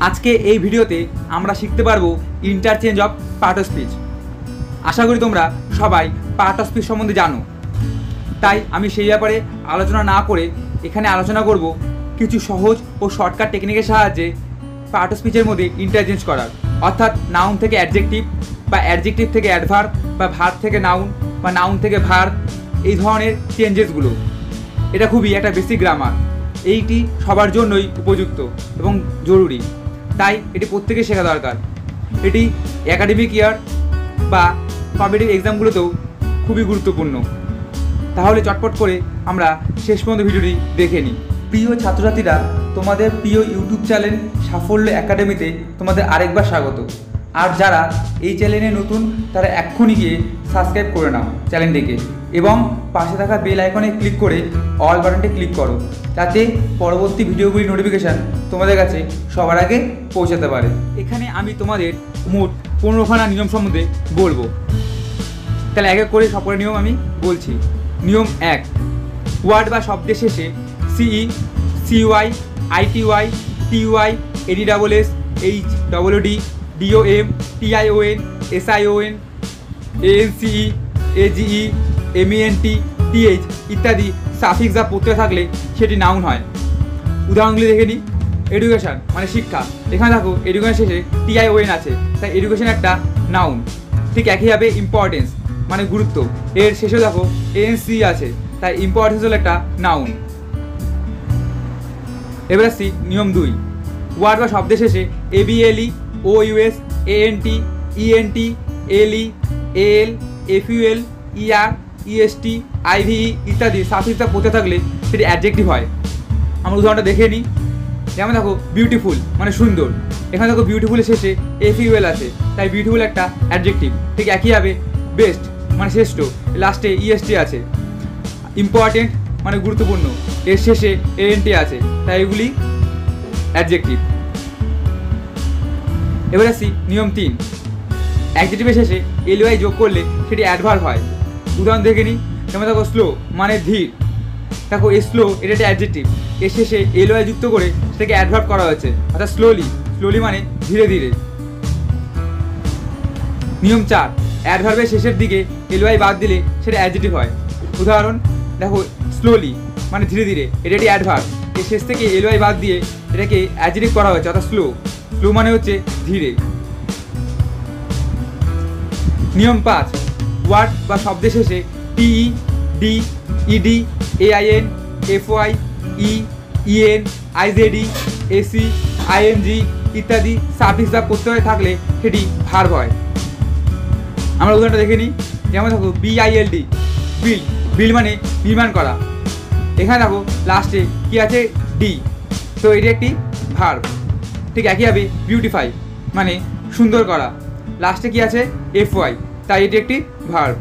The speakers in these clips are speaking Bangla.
আজকে এই ভিডিওতে আমরা শিখতে পারবো interchange of part of speech. আশা করি তোমরা সবাই পার্ট অফ স্পিচ সম্বন্ধে জানো, তাই আমি সেই ব্যাপারে আলোচনা না করে এখানে আলোচনা করব কিছু সহজ ও শর্টকাট টেকনিকের সাহায্যে পার্ট অফ স্পিচের মধ্যে ইন্টারচেঞ্জ করার, অর্থাৎ নাউন থেকে অ্যাডজেক্টিভ বা অ্যাডজেক্টিভ থেকে অ্যাডভার্ব বা ভার্ব থেকে নাউন বা নাউন থেকে ভার্ব, এই ধরনের চেঞ্জেসগুলো। এটা খুবই একটা বেসিক গ্রামার, এইটি সবার জন্যই উপযুক্ত এবং জরুরি, তাই এটি প্রত্যেকে শেখা দরকার। এটি একাডেমিক ইয়ার বা কম্পিটিটিভ এক্সামগুলোতেও খুবই গুরুত্বপূর্ণ। তাহলে চটপট করে আমরা শেষ পর্যন্ত ভিডিওটি দেখে নিই। প্রিয় ছাত্রছাত্রীরা, তোমাদের প্রিয় ইউটিউব চ্যানেল সাফল্য একাডেমিতে তোমাদের আরেকবার স্বাগত। আর যারা এই চ্যানেলে নতুন তারা এক্ষুনি গিয়ে সাবস্ক্রাইব করে নাও চ্যানেলটিকে এবং পাশে থাকা বেল আইকনে ক্লিক করে অল বাটনটি ক্লিক করো, যাতে পরবর্তী ভিডিওগুলির নোটিফিকেশান তোমাদের কাছে সবার আগে পৌঁছাতে পারে। এখানে আমি তোমাদের মোট 15খানা নিয়ম সম্বন্ধে বলবো। তাহলে এক এক করে সকল নিয়ম আমি বলছি। নিয়ম 1, ওয়ার্ড বা শব্দের শেষে CE, CY, ITY, TY, ADWS, HWD, DOM, TION, SION, ANCE, AGE, MENT, TH ইত্যাদি সাফিক্স বা প্রত্যয় থাকলে সেটি নাউন হয়। উদাহরণগুলি দেখে নিই। এডুকেশন মানে শিক্ষা, এখানে দেখো এডুকেশন শেষে টিআইওএন আছে, তাই এডুকেশন একটা নাউন। ঠিক একইভাবে ইম্পর্টেন্স মানে গুরুত্ব, এর শেষে দেখো এএনসি আছে, তাই ইম্পর্টেন্স হলো একটা নাউন। এবার আসছি নিয়ম 2, ওয়ার্ড বা শব্দের শেষে এবিএলই, ওইউএস, এএনটি, ইএনটি, এলই, এল, এফইউএল, ইআর, ইএসটি, আইভিই ইত্যাদি সাফিক্স পড়তে থাকলে সেটি অ্যাডজেক্টিভ হয়। আমরা উদাহরণটা দেখে নিই। যেমন দেখো বিউটিফুল মানে সুন্দর, এখানে দেখো বিউটিফুলের শেষে এফইউএল আছে, তাই বিউটিফুল একটা অ্যাডজেক্টিভ। ঠিক একইভাবে বেস্ট মানে শ্রেষ্ঠ, লাস্টে ইএসটি আছে। ইম্পর্টেন্ট মানে গুরুত্বপূর্ণ, এর শেষে এএনটি আছে, তাই এগুলি অ্যাডজেক্টিভ। এবার আসি নিয়ম 3, অ্যাডজেক্টিভের শেষে এলওয়াই যোগ করলে সেটি অ্যাডভার্ব হয়। উদাহরণ দেখে নিই। যেমন দেখো স্লো মানে ধীর, দেখো এই স্লো এটা একটা অ্যাডজেক্টিভ, এর শেষে এলওয়াই যুক্ত করে সেটাকে অ্যাডভার্ব করা হয়েছে, অর্থাৎ স্লোলি, স্লোলি মানে ধীরে ধীরে। নিয়ম 4, অ্যাডভার্বের শেষের দিকে এলওয়াই বাদ দিলে সেটা অ্যাডজেক্টিভ হয়। উদাহরণ দেখো স্লোলি মানে ধীরে ধীরে, এটা একটি অ্যাডভার্ব, এর শেষ থেকে এলওয়াই বাদ দিয়ে এটাকে অ্যাডজেক্টিভ করা হয়েছে, অর্থাৎ স্লো, স্লো মানে হচ্ছে ধীরে। নিয়ম 5, ওয়ার্ড বা শব্দের শেষে টিই, ডি, ইডি, এআইএন, এফওয়াই, ই, ইএন, আইজেডি, এসি, আইএনজি ইত্যাদি সাফিক্স বা প্রত্যয় থাকলে সেটি ভার্ব হয়। আমরা উদাহরণটা দেখে নিই। যেমন দেখো বিআইএলডি, বিল্ড, বিল্ড মানে নির্মাণ করা, এখানে দেখো লাস্টে কি আছে ডি, তো এটি একটি ভার্ব। ঠিক একইভাবে বিউটিফাই মানে সুন্দর করা, লাস্টে কি আছে এফওয়াই, তাই এটি একটি ভার্ব।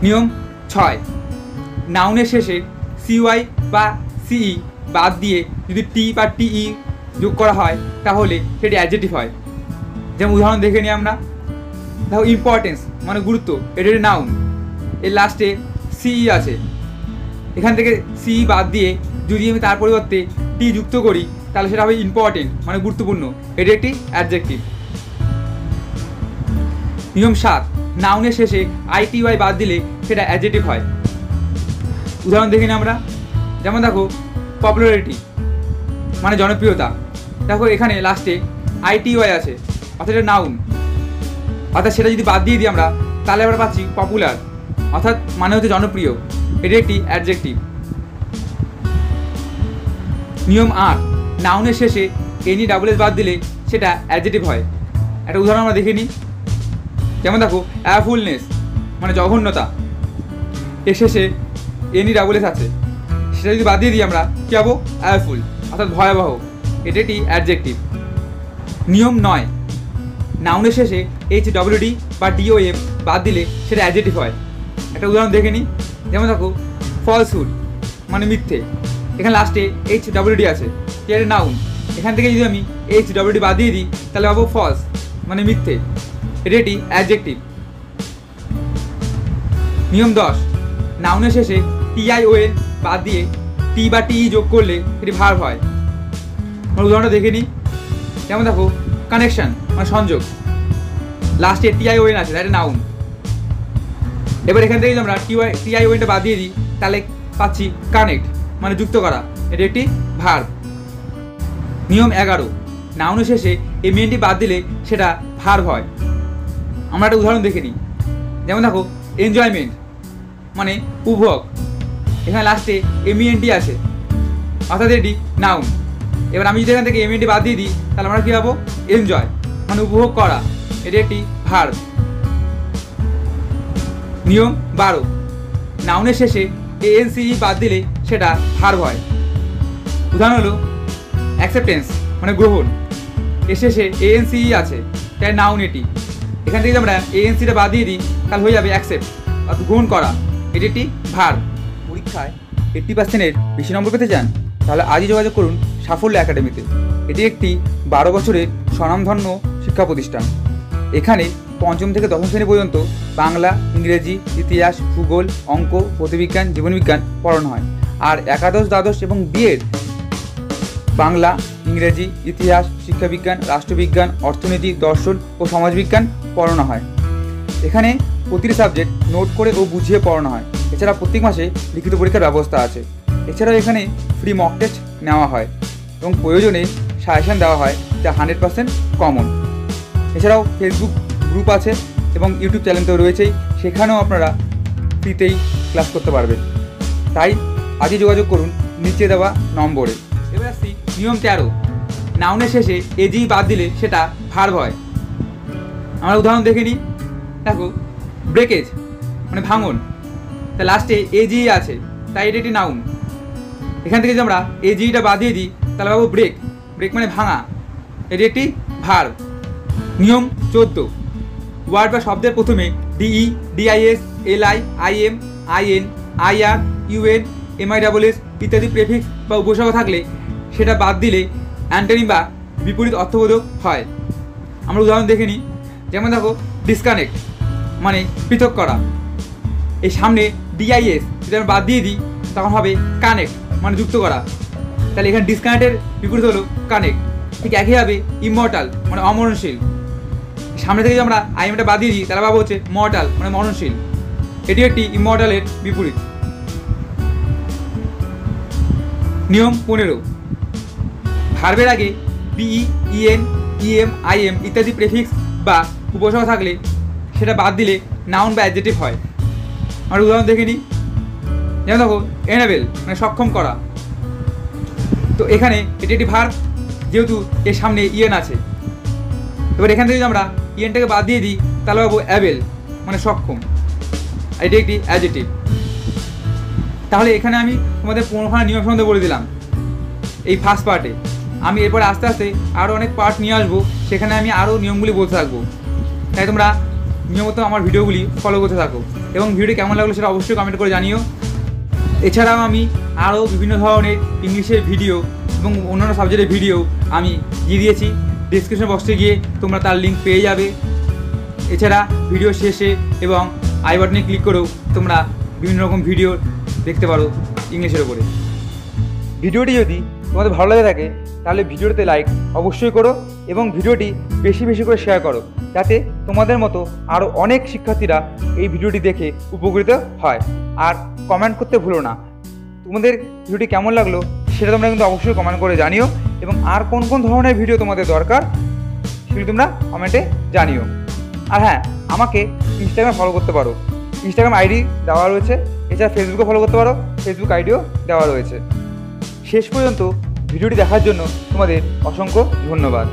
নিয়ম 6, নাউনের শেষে সিওয়াই বা সিই বাদ দিয়ে যদি টি বা টিই যোগ করা হয় তাহলে সেটি অ্যাডজেক্টিভ হয়। যেমন উদাহরণ দেখে নিই আমরা। দেখো ইম্পর্টেন্স মানে গুরুত্ব, এটা একটি নাউন, এর লাস্টে সিই আছে, এখান থেকে সিই বাদ দিয়ে যদি আমি তার পরিবর্তে টি যুক্ত করি তাহলে সেটা হবে ইম্পর্টেন্ট মানে গুরুত্বপূর্ণ, এটি একটি অ্যাডজেক্টিভ। নিয়ম 7, নাউনের শেষে আইটিওয়াই বাদ দিলে সেটা অ্যাডজেক্টিভ হয়। উদাহরণ দেখি না আমরা। যেমন দেখো পপুলারিটি মানে জনপ্রিয়তা, দেখো এখানে লাস্টে আইটিওয়াই আছে, অর্থাৎ এটা নাউন, অর্থাৎ সেটা যদি বাদ দিয়ে দিই আমরা তাহলে আমরা পাচ্ছি পপুলার, অর্থাৎ মানে হচ্ছে জনপ্রিয়, এটি একটি অ্যাডজেক্টিভ। নিয়ম 8, নাউনের শেষে এনি ডাবলএস বাদ দিলে সেটা অ্যাডজেক্টিভ হয়। একটা উদাহরণ আমরা দেখে নিই। যেমন দেখো অ্যাফুলনেস মানে জঘন্যতা, এর শেষে এনি ডাবলএস আছে, সেটা যদি বাদ দিয়ে দিই আমরা কী পাবো অ্যাফুল, অর্থাৎ ভয়াবহ, এটি একটি অ্যাডজেক্টিভ। নিয়ম 9, নাউনের শেষে এইচডব্লিউডি বা ডিওএম বাদ দিলে সেটা অ্যাডজেক্টিভ হয়। একটা উদাহরণ দেখে নিই। যেমন দেখো ফলসহুড মানে মিথ্যে, এখানে লাস্টে এইচডব্লিউডি আছে, এটা নাউন, এখান থেকে যদি আমি এইচডব্লিউডি বাদ দিয়ে দিই তাহলে পাবো ফলস মানে মিথ্যে, এটি একটি অ্যাডজেক্টিভ। নিয়ম 10, নাউনের শেষে টিআইওএন বাদ দিয়ে টি বা টিই যোগ করলে এটি ভার্ব হয়। আমরা উদাহরণটা দেখে নিই। যেমন দেখো কানেকশান মানে সংযোগ, লাস্টে TION আছে, দ্যাট নাউন। এবার এখান থেকে যদি আমরা TIONটা বাদ দিয়ে দিই তাহলে পাচ্ছি কানেক্ট মানে যুক্ত করা, এটা একটি ভার্ব। নিয়ম 11, নাউনের শেষে MENT বাদ দিলে সেটা ভার্ব হয়। আমরা একটা উদাহরণ দেখে নিই। যেমন দেখো এনজয়মেন্ট মানে উপভোগ, এখানে লাস্টে MENT আছে অর্থাৎ এটি নাউন। এবার আমি যদি এখান থেকে MENT বাদ দিয়ে দিই তাহলে আমরা কী পাবো? এনজয় মানে উপভোগ করা, এটি একটি ভার্ব। নিয়ম 12, নাউনের শেষে ANCE বাদ দিলে সেটা ভার্ব হয়। উদাহরণ হলো অ্যাকসেপ্টেন্স মানে গ্রহণ, এর শেষে ANCE আছে তাই নাউন এটি। এখান থেকে যদি আমরা ANCটা বাদ দিয়ে দিই তাহলে হয়ে যাবে অ্যাকসেপ্ট অর্থাৎ গ্রহণ করা, এটি একটি ভার্ব। পরীক্ষায় 80%-এর বেশি নম্বর পেতে চান তাহলে আজই যোগাযোগ করুন সাফল্য একাডেমিতে। এটি একটি 12 বছরের স্বনামধন্য শিক্ষা প্রতিষ্ঠান। এখানে পঞ্চম থেকে দশম শ্রেণী পর্যন্ত বাংলা, ইংরেজি, ইতিহাস, ভূগোল, অঙ্ক, পদার্থবিজ্ঞান, জীবনবিজ্ঞান পড়ানো হয়। আর একাদশ, দ্বাদশ এবং বিএড বাংলা, ইংরেজি, ইতিহাস, শিক্ষাবিজ্ঞান, রাষ্ট্রবিজ্ঞান, অর্থনীতি, দর্শন ও সমাজবিজ্ঞান পড়ানো হয়। এখানে প্রতিটি সাবজেক্ট নোট করে ও বুঝিয়ে পড়ানো হয়। এছাড়া প্রত্যেক মাসে লিখিত পরীক্ষার ব্যবস্থা আছে। এছাড়াও এখানে ফ্রি মক টেস্ট নেওয়া হয় এবং প্রয়োজনে সাজেশন দেওয়া হয় যা 100% কমন। এছাড়াও ফেসবুক গ্রুপ আছে এবং ইউটিউব চ্যানেল তো রয়েছেই, সেখানেও আপনারা ফ্রিতেই ক্লাস করতে পারবেন। তাই আজই যোগাযোগ করুন নিচে দেওয়া নম্বরে। এবার আসছি নিয়ম 13, নাউনের শেষে AGE বাদ দিলে সেটা ভার্ব হয়। আমরা উদাহরণ দেখে নিই। দেখো ব্রেকেজ মানে ভাঙন, তা লাস্টে AGE আছে তাই এটা একটি নাউন। এখান থেকে যদি আমরা AGEটা বাদ দিয়ে দিই তাহলে পাবো ব্রেক, ব্রেক মানে ভাঙা, এটি একটি ভার্ব। নিয়ম 14, ওয়ার্ড বা শব্দের প্রথমে DE, DIS, LI, IM, IN, IR, UN, MISS ইত্যাদি প্রেফিক্স বা উপসর্গ থাকলে সেটা বাদ দিলে অ্যান্টোনিম বা বিপরীত অর্থবোধক হয়। আমরা উদাহরণ দেখে নিই। যেমন দেখো ডিসকানেক্ট মানে পৃথক করা, এই সামনে DIS যদি আমরা বাদ দিয়ে দিই তখন হবে কানেক্ট মানে যুক্ত করা, তাহলে এখানে ডিসকানেক্টের বিপরীত হলো কানেক্ট। ঠিক একইভাবে ইমর্টাল মানে অমরণশীল, সামনে থেকে যদি আমরা IMটা বাদ দিয়ে দিই তাহলে পাবো হচ্ছে মর্টাল মানে মরণশীল, এটি একটি ইমর্টালের বিপরীত। নিয়ম 15, ভার্বের আগে BE, EN, EM, IM ইত্যাদি প্রেফিক্স বা উপসর্গ থাকলে সেটা বাদ দিলে নাউন বা অ্যাডজেক্টিভ হয়। আমরা উদাহরণ দেখে নিই। যেমন দেখো এনেবেল মানে সক্ষম করা, তো এখানে এটি একটি ভার্ব যেহেতু এর সামনে EN আছে। এবার এখান থেকে যদি আমরা ENটাকে বাদ দিয়ে দিই তাহলে পাবো অ্যাবেল মানে সক্ষম, এটি একটি অ্যাডজেক্টিভ। তাহলে এখানে আমি তোমাদের 15খানা নিয়ম সম্বন্ধে বলে দিলাম এই ফার্স্ট পার্টে। আমি এরপরে আস্তে আস্তে আরও অনেক পার্ট নিয়ে আসবো, সেখানে আমি আরও নিয়মগুলি বলতে থাকবো। তাই তোমরা নিয়মিত আমার ভিডিওগুলি ফলো করতে থাকো এবং ভিডিওটি কেমন লাগলো সেটা অবশ্যই কমেন্ট করে জানিও। এছাড়াও আমি আরও বিভিন্ন ধরনের ইংলিশের ভিডিও এবং অন্যান্য সাবজেক্টের ভিডিও আমি দিয়ে দিয়েছি, ডিসক্রিপশন বক্সে গিয়ে তোমরা তার লিঙ্ক পেয়ে যাবে। এছাড়া ভিডিও শেষে এবং আই বাটনে ক্লিক করেও তোমরা বিভিন্ন রকম ভিডিও দেখতে পারো ইংলিশের উপরে। ভিডিওটি যদি তোমাদের ভালো লাগে থাকে তাহলে ভিডিওতে লাইক অবশ্যই করো এবং ভিডিওটি বেশি বেশি করে শেয়ার করো, যাতে তোমাদের মতো আরও অনেক শিক্ষার্থীরা এই ভিডিওটি দেখে উপকৃত হয়। আর কমেন্ট করতে ভুলো না, তোমাদের ভিডিওটি কেমন লাগলো সেটা তোমরা কিন্তু অবশ্যই কমেন্ট করে জানিও এবং আর কোন কোন ধরনের ভিডিও তোমাদের দরকার সেগুলি তোমরা কমেন্টে জানিও। আর হ্যাঁ, আমাকে ইনস্টাগ্রামে ফলো করতে পারো, ইনস্টাগ্রাম আইডি দেওয়া রয়েছে। এছাড়া ফেসবুকে ফলো করতে পারো, ফেসবুক আইডিও দেওয়া রয়েছে। শেষ পর্যন্ত ভিডিওটি দেখার জন্য তোমাদের অসংখ্য ধন্যবাদ।